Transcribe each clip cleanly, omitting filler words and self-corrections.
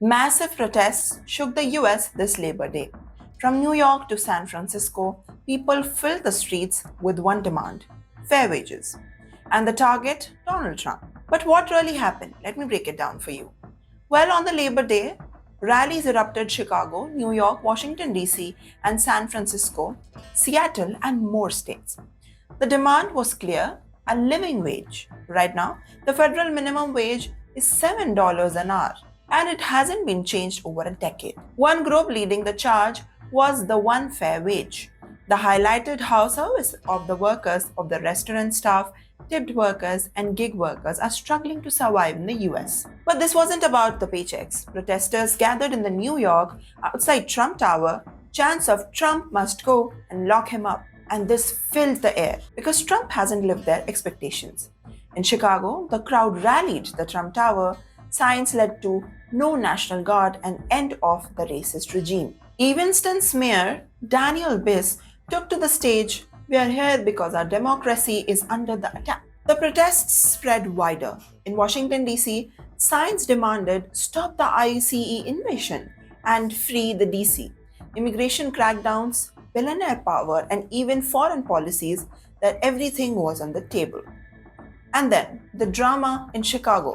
Massive protests shook the US this Labor Day. From New York to San Francisco, people filled the streets with one demand: fair wages. And the target, Donald Trump. But what really happened? Let me break it down for you. Well, on the Labor Day, rallies erupted Chicago, New York, Washington, D.C., and San Francisco, Seattle, and more states. The demand was clear: a living wage. Right now, the federal minimum wage is $7 an hour, and it hasn't been changed over a decade. One group leading the charge was the One Fair Wage. The highlighted how service of the workers of the restaurant staff, tipped workers, and gig workers are struggling to survive in the US. But this wasn't about the paychecks. Protesters gathered in the New York outside Trump Tower, chants of "Trump must go" and "lock him up." And this filled the air because Trump hasn't lived their expectations. In Chicago, the crowd rallied the Trump Tower. Signs led to "No National Guard" and "End of the Racist Regime." Evanston's Mayor Daniel Biss took to the stage, "We are here because our democracy is under the attack." The protests spread wider. In Washington, D.C., signs demanded "Stop the ICE invasion" and "Free the DC." Immigration crackdowns, billionaire power, and even foreign policies, that everything was on the table. And then, the drama in Chicago.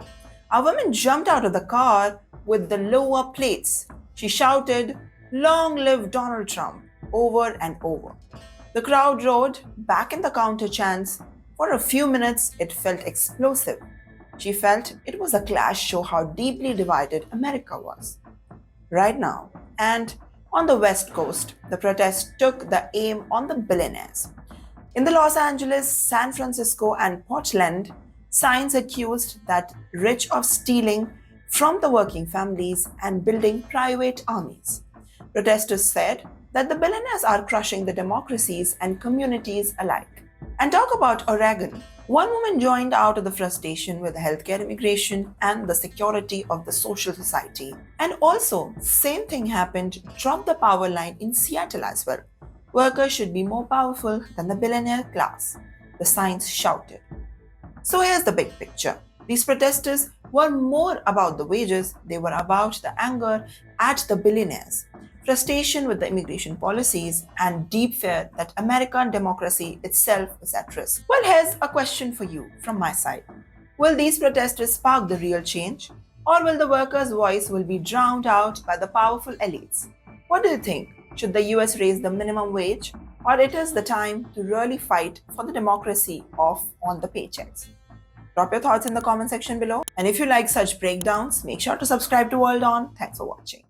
A woman jumped out of the car with the lower plates. She shouted, "Long live Donald Trump," over and over. The crowd roared back in the counter chants. For a few minutes, it felt explosive. She felt it was a clash show how deeply divided America was. Right now, and on the West Coast, the protest took the aim on the billionaires. In the Los Angeles, San Francisco, and Portland, signs accused that rich of stealing from the working families and building private armies. Protesters said that the billionaires are crushing the democracies and communities alike. And talk about Oregon. One woman joined out of the frustration with healthcare, immigration, and the security of the social society. And also, same thing happened, drop the power line in Seattle as well. Workers should be more powerful than the billionaire class, the signs shouted. So here's the big picture. These protesters were more about the wages, they were about the anger at the billionaires, frustration with the immigration policies, and deep fear that American democracy itself is at risk. Well, here's a question for you from my side. Will these protesters spark the real change? Or will the workers' voice will be drowned out by the powerful elites? What do you think? Should the US raise the minimum wage? Or it is the time to really fight for the democracy of on the paychecks? Drop your thoughts in the comment section below. And if you like such breakdowns, make sure to subscribe to World On. Thanks for watching.